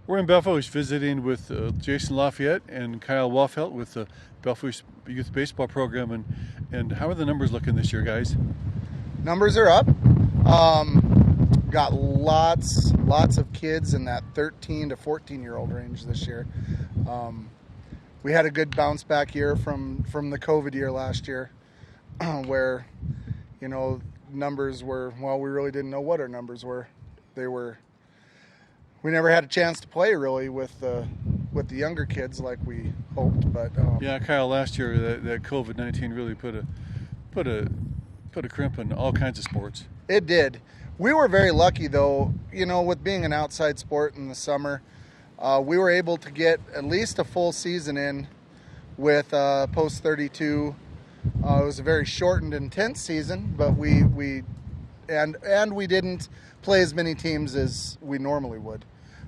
We're in Belle Fourche visiting with Jason LaFayette and Kyle Wahlfeldt with the Belle Fourche Youth Baseball Program. And how are the numbers looking this year, guys? Numbers are up. Got lots of kids in that 13 to 14-year-old range this year. We had a good bounce back year from the COVID year last year where, numbers were, well, we really didn't know what our numbers were. We never had a chance to play really with the younger kids like we hoped. But yeah, Kyle, last year that COVID-19 really put a crimp in all kinds of sports. It did. We were very lucky though, with being an outside sport in the summer. We were able to get at least a full season in with post 32. It was a very shortened, intense season, but we didn't play as many teams as we normally would.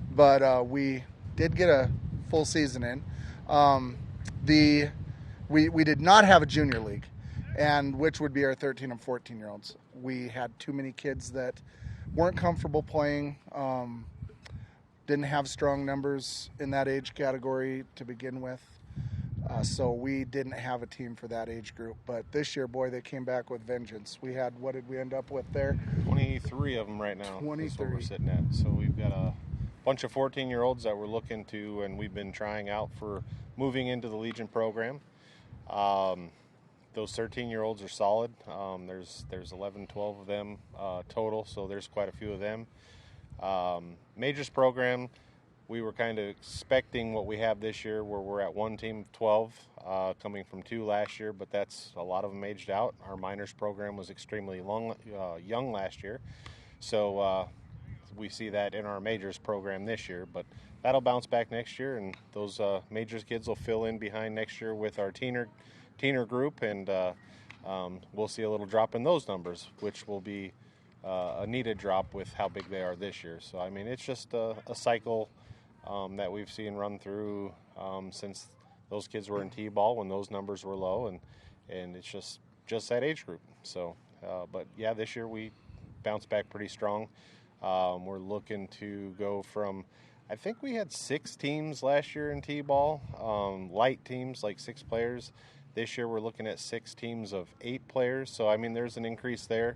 But we did get a full season in. We did not have a junior league, and which would be our 13 and 14-year-olds. We had too many kids that weren't comfortable playing, didn't have strong numbers in that age category to begin with. So we didn't have a team for that age group. But this year, boy, they came back with vengeance. We had, what did we end up with there? 23 of them right now. 23. That's what we're sitting at. So we've got a bunch of 14-year-olds that we're looking to, and we've been trying out for moving into the Legion program. Those 13-year-olds are solid. There's 11, 12 of them total, so there's quite a few of them. Majors program, we were kind of expecting what we have this year, where we're at one team of 12, coming from 2 last year, but that's a lot of them aged out. Our minors program was extremely young last year, so we see that in our majors program this year, but that'll bounce back next year, and those majors kids will fill in behind next year with our teener group, and we'll see a little drop in those numbers, which will be a needed drop with how big they are this year. So, I mean, it's just a cycle that we've seen run through since those kids were in T-ball when those numbers were low, and it's just that age group. So, but, yeah, this year we bounced back pretty strong. We're looking to go from, I think we had 6 teams last year in T-ball, light teams, like 6 players. This year we're looking at 6 teams of 8 players. So, I mean, there's an increase there.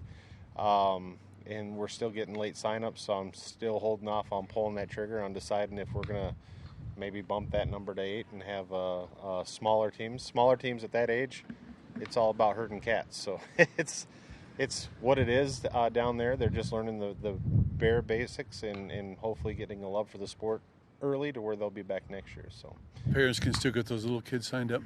And we're still getting late signups, so I'm still holding off on pulling that trigger on deciding if we're going to maybe bump that number to 8 and have smaller teams. Smaller teams at that age, it's all about herding cats. So it's what it is down there. They're just learning the bare basics and hopefully getting a love for the sport early to where they'll be back next year. So Parents can still get those little kids signed up?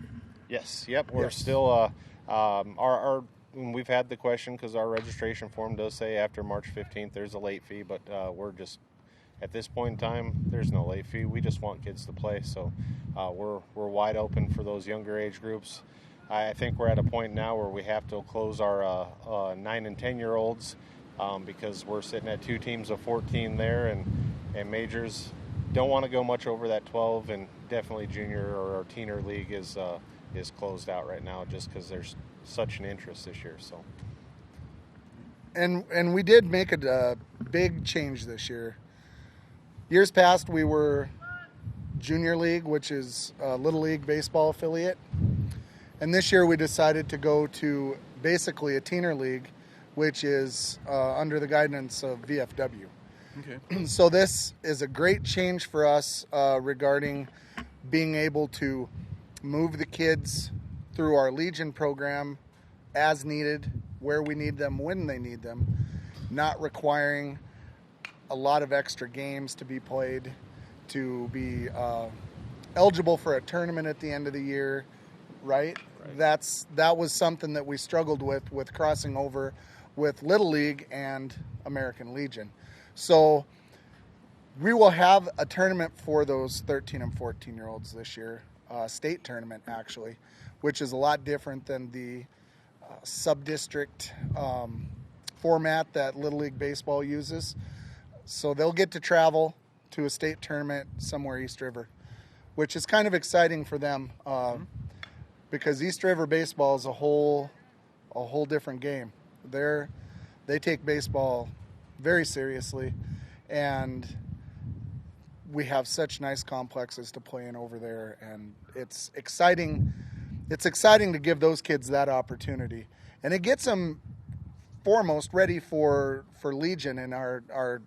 Yes. Yep. We're still our we've had the question because our registration form does say after March 15th there's a late fee, but we're just at this point in time there's no late fee. We just want kids to play, so we're wide open for those younger age groups. I think we're at a point now where we have to close our 9 and 10-year-olds because we're sitting at 2 teams of 14 there, and majors don't want to go much over that 12, and definitely junior or our teener league is closed out right now just because there's such an interest this year. So, and we did make a big change this year. Years past, we were junior league, which is a little league baseball affiliate, and this year we decided to go to basically a teener league, which is under the guidance of VFW. Okay. So this is a great change for us regarding being able to move the kids through our Legion program as needed, where we need them, when they need them, not requiring a lot of extra games to be played, to be eligible for a tournament at the end of the year, right? That was something that we struggled with crossing over with Little League and American Legion. So we will have a tournament for those 13 and 14-year-olds this year, state tournament actually, which is a lot different than the sub-district format that Little League Baseball uses. So they'll get to travel to a state tournament somewhere East River, which is kind of exciting for them because East River baseball is a whole different game. They take baseball very seriously, and we have such nice complexes to play in over there, and it's exciting. It's exciting to give those kids that opportunity, and it gets them foremost ready for Legion and our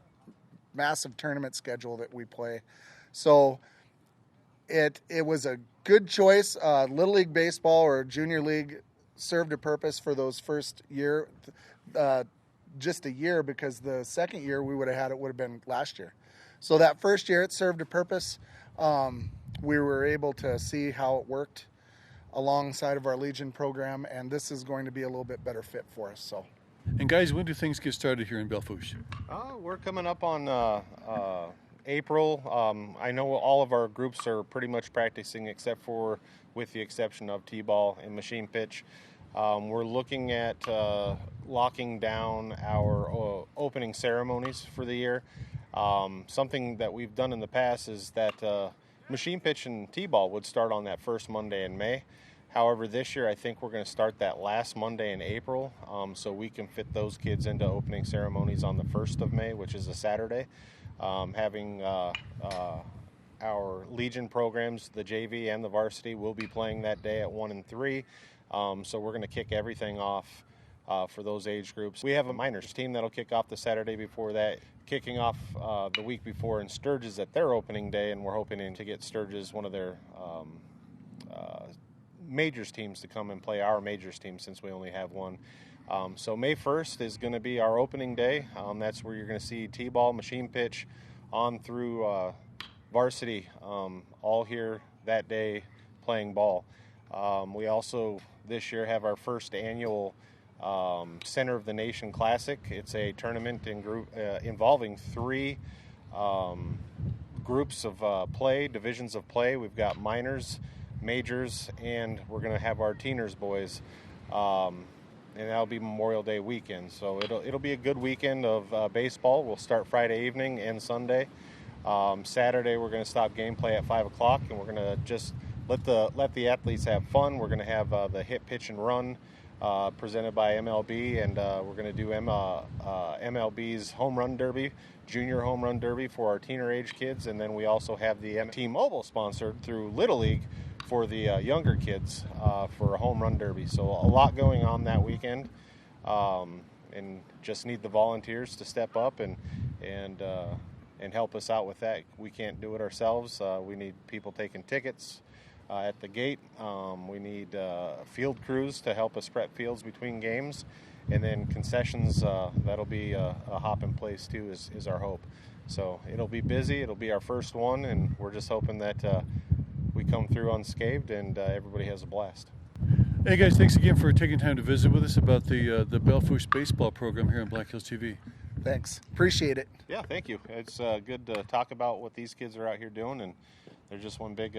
massive tournament schedule that we play. So it was a good choice. Little League baseball or Junior League served a purpose for those first year, just a year, because the second year we would have had it would have been last year. So that first year it served a purpose. We were able to see how it worked alongside of our Legion program, and this is going to be a little bit better fit for us. So. And guys, when do things get started here in Belle Fourche? We're coming up on April. I know all of our groups are pretty much practicing with the exception of T-ball and machine pitch. We're looking at locking down our opening ceremonies for the year. Something that we've done in the past is that machine pitch and T-ball would start on that first Monday in May. However, this year I think we're going to start that last Monday in April, so we can fit those kids into opening ceremonies on the 1st of May, which is a Saturday. Having our Legion programs, the JV and the varsity, will be playing that day at 1 and 3. So we're going to kick everything off for those age groups. We have a minors team that'll kick off the Saturday before that, kicking off the week before in Sturgis at their opening day, and we're hoping to get Sturgis, one of their majors teams, to come and play our majors team since we only have one. So May 1st is going to be our opening day. That's where you're going to see T-ball, machine pitch, on through varsity, all here that day playing ball. We also this year have our first annual Center of the Nation Classic. It's a tournament involving 3 groups of play, divisions of play. We've got minors, majors, and we're going to have our teeners boys, and that'll be Memorial Day weekend. So it'll be a good weekend of baseball. We'll start Friday evening and Sunday. Saturday we're going to stop gameplay at 5 o'clock, and we're going to just let the athletes have fun. We're going to have the hit, pitch, and run presented by MLB, and we're going to do MLB's home run derby, junior home run derby for our teener age kids, and then we also have the T-Mobile sponsored through Little League for the younger kids for a home run derby. So a lot going on that weekend, and just need the volunteers to step up and help us out with that. We can't do it ourselves. We need people taking tickets at the gate. We need field crews to help us prep fields between games, and then concessions. That'll be a hop in place too, is our hope. So it'll be busy. It'll be our first one, and we're just hoping that we come through unscathed and everybody has a blast. Hey guys, thanks again for taking time to visit with us about the Belle Fourche baseball program here on Black Hills TV. Thanks. Appreciate it. Yeah, thank you. It's good to talk about what these kids are out here doing, and they're just one big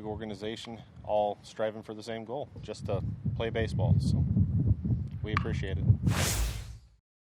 organization, all striving for the same goal, just to play baseball. So we appreciate it.